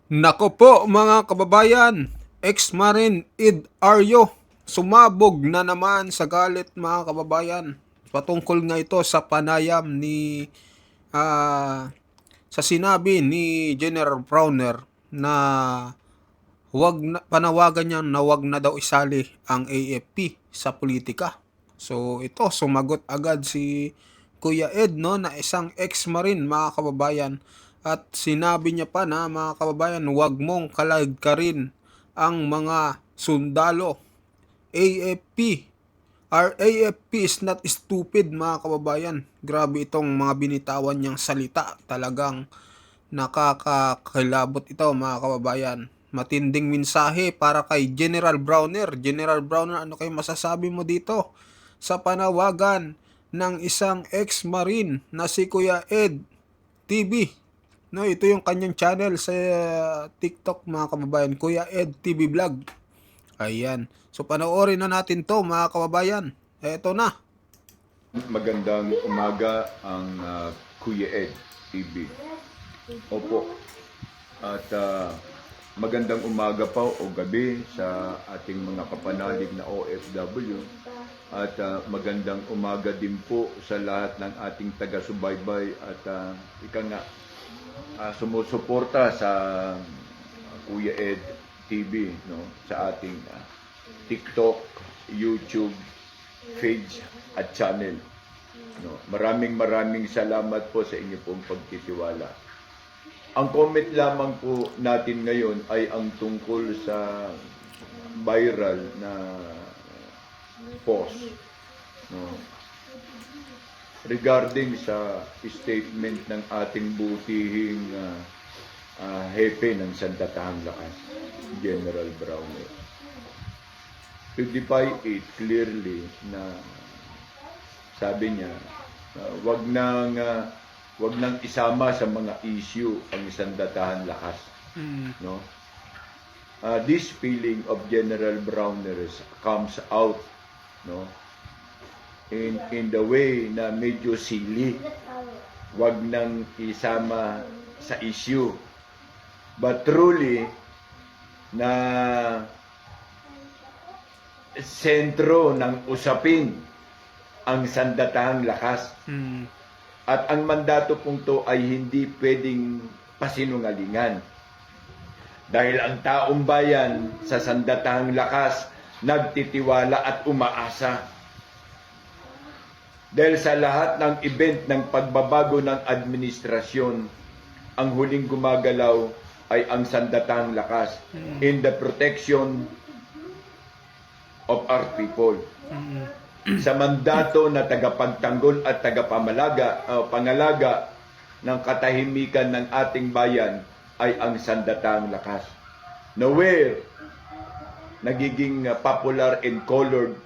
Nako po mga kababayan, ex-Marine Ed Aryo, sumabog na naman sa galit mga kababayan. Patungkol nga ito sa panayam ni sa sinabi ni General Browner na panawagan niya na wag na daw isali ang AFP sa politika. So ito sumagot agad si Kuya Ed, no, na isang ex-marine mga kababayan, at sinabi niya pa na mga kababayan, wag mong kalagkarin ang mga sundalo. AFP, our AFP is not stupid mga kababayan. Grabe itong mga binitawan niyang salita, talagang nakakakilabot ito mga kababayan. Matinding mensahe para kay General Browner. General Browner, ano kayo masasabi mo dito sa panawagan ng isang ex-marine na si Kuya Ed TV? No, ito yung kanyang channel sa TikTok mga kababayan, Kuya Ed TV Vlog. Ayan. So panoorin na natin to mga kababayan. Eto na. Magandang umaga ang Kuya Ed TV. Opo. At magandang umaga pa o gabi sa ating mga kapanalig na OFW. At magandang umaga din po sa lahat ng ating taga-subaybay at sumusuporta sa Kuya Ed TV, no, sa ating TikTok, YouTube page at channel. No, maraming salamat po sa inyo pong pagtitiwala. Ang comment lamang po natin ngayon ay ang tungkol sa viral na post, no, regarding sa statement ng ating butihing hepe ng Sandatahang Lakas, General Browner. To defy it clearly na sabi niya, wag nang isama sa mga issue ang Sandatahang Lakas, no? This feeling of General Browner comes out, no, in the way na medyo silly, wag nang isama sa issue, but truly na sentro ng usapin ang Sandatahang Lakas. At ang mandato pong to ay hindi pwedeng pasinungalingan. Dahil ang taong bayan sa Sandatahang Lakas nagtitiwala at umaasa. Dahil sa lahat ng event ng pagbabago ng administrasyon, ang huling gumagalaw ay ang Sandatahang Lakas in the protection of our people. Sa mandato na tagapagtanggol at pangalaga ng katahimikan ng ating bayan ay ang Sandatahang Lakas. Nowhere nagiging popular and colored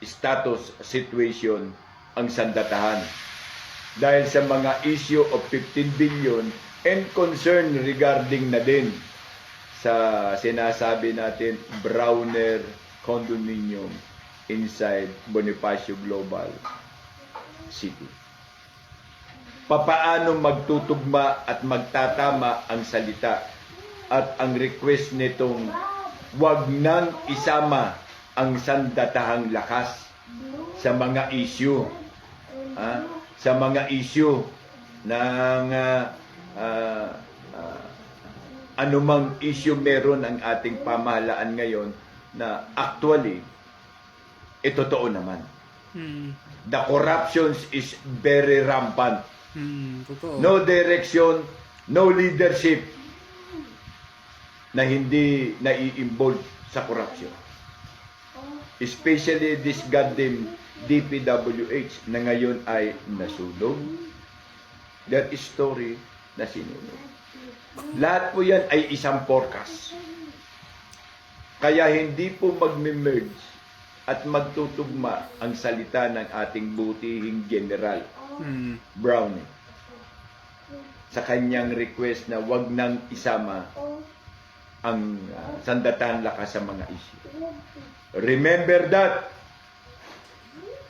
status situation ang Sandatahan. Dahil sa mga issue of 15 billion and concern regarding na din sa sinasabi natin Browner condominium inside Bonifacio Global City. Papaano magtutugma at magtatama ang salita at ang request nitong wag nang isama ang Sandatahang Lakas sa mga issue, sa mga issue ng anumang issue meron ang ating pamahalaan ngayon na actually totoo naman. The corruption is very rampant. Totoo. No direction, no leadership na hindi nai-involve sa corruption. Especially this goddamn DPWH na ngayon ay nasunog. That is story na sinunog. Lahat po yan ay isang forecast. Kaya hindi po magme-merge at magtutugma ang salita ng ating butihing General Browning sa kanyang request na wag nang isama ang Sandatahang Lakas sa mga issue. Remember that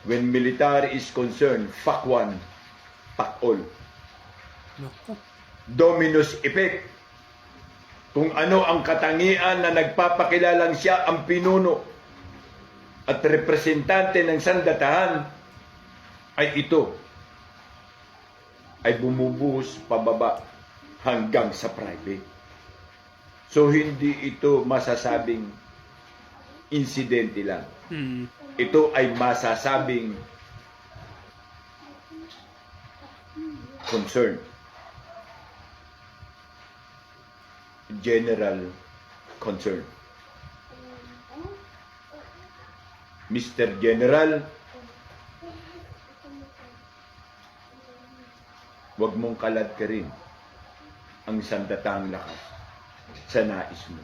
when military is concerned, fuck one, fuck all. Dominus effect. kung ano ang katangian na nagpapakilalang siya ang pinuno at representante ng sandatahan, ay ito ay bumubuhos pababa hanggang sa private. So hindi ito masasabing insidente lang. Ito ay masasabing concern. General concern. Mr. General, huwag mong kalad ka rin ang sandatahang lakas sa nais mo.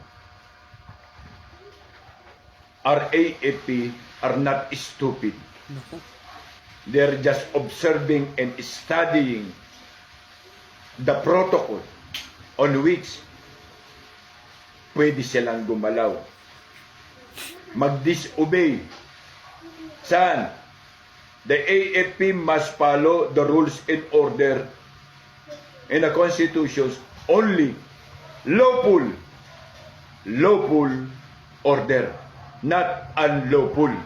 Our AFP are not stupid. Naku. They're just observing and studying the protocol on which pwede silang gumalaw. Mag-disobey. Saan? The AFP must follow the rules and order in the constitutions only. Lawful order, not unlawful.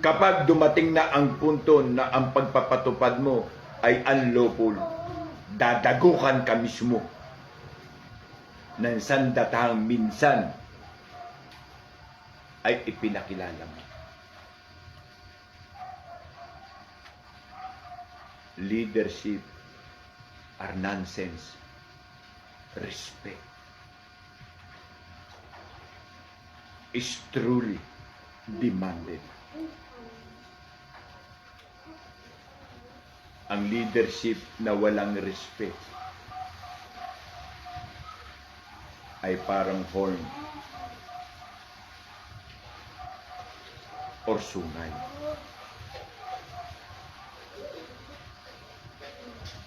Kapag dumating na ang punto na ang pagpapatupad mo ay unlawful, dadagukan ka mismo ng sandatahang minsan ay ipinakilala mo. Leadership are nonsense. Respect is truly demanded. Ang leadership na walang respect ay parang horn or sungay.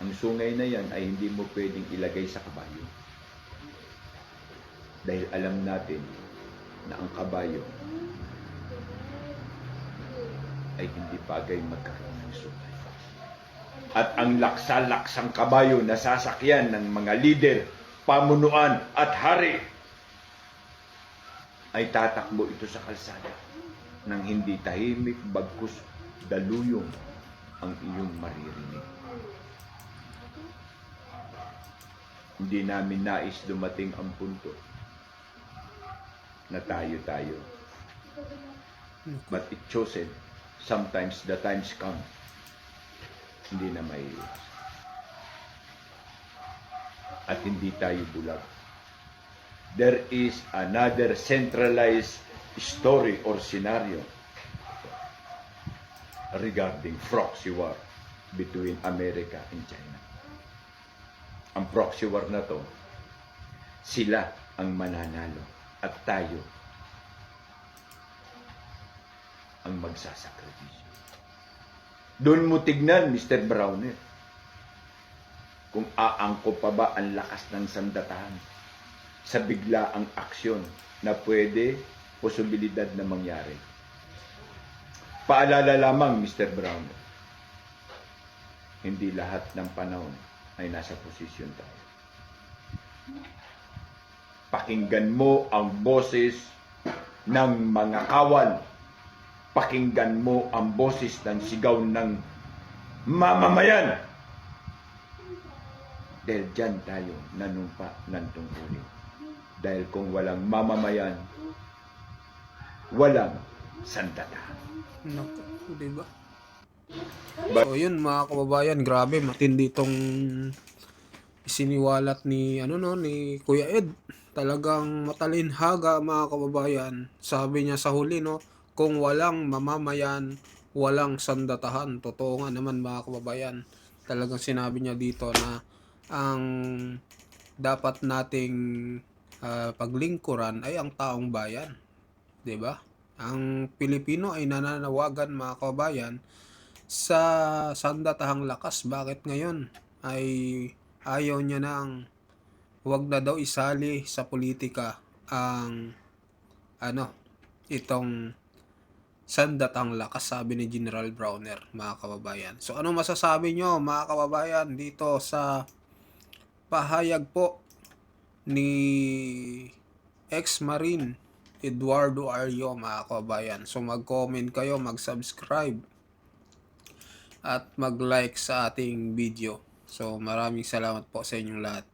Ang sungay na yan ay hindi mo pwedeng ilagay sa kabayo. Dahil alam natin na ang kabayo ay hindi bagay magkaroon ng sungay. At ang laksa-laksang kabayo na sasakyan ng mga lider, pamunuan at hari ay tatakbo ito sa kalsada nang hindi tahimik bagkus daluyong ang iyong maririnig. Hindi namin nais dumating ang punto na tayo. But it chosen, sometimes the times come. Hindi na may at hindi tayo bulag. There is another centralized story or scenario regarding proxy war between America and China. Ang proxy war na to, sila ang mananalo at tayo ang magsasakripisyo. Doon mo tignan, Mr. Browner, kung aangko pa ba ang lakas ng sandatahan sa biglaang aksyon na pwede posibilidad na mangyari. Paalala lamang, Mr. Browner, hindi lahat ng panahon ay nasa posisyon tayo. Pakinggan mo ang boses ng mga kawal. Pakinggan mo ang boses ng sigaw ng mamamayan. Dahil dyan tayo nanumpa ng tungkulin. Dahil kung walang mamamayan, walang sandatahan. Naku, diba? So yun mga kababayan, grabe matindi tong isiniwalat ni ni Kuya Ed. Talagang matalinhaga mga kababayan. Sabi niya sa huli kung walang mamamayan, walang sandatahan. Totoo nga naman mga kababayan. Talagang sinabi niya dito na ang dapat nating paglingkuran ay ang taong bayan. 'Di ba? Ang Pilipino ay nananawagan mga kababayan sa sandatahang lakas. Bakit ngayon ay ayaw niya nang wag na daw isali sa politika ang itong sandatahang lakas, sabi ni General Browner mga kababayan. So ano masasabi nyo mga kababayan dito sa pahayag po ni ex-Marine Eduardo Aryo, mga kababayan. So mag-comment kayo, mag-subscribe at mag-like sa ating video. So maraming salamat po sa inyong lahat.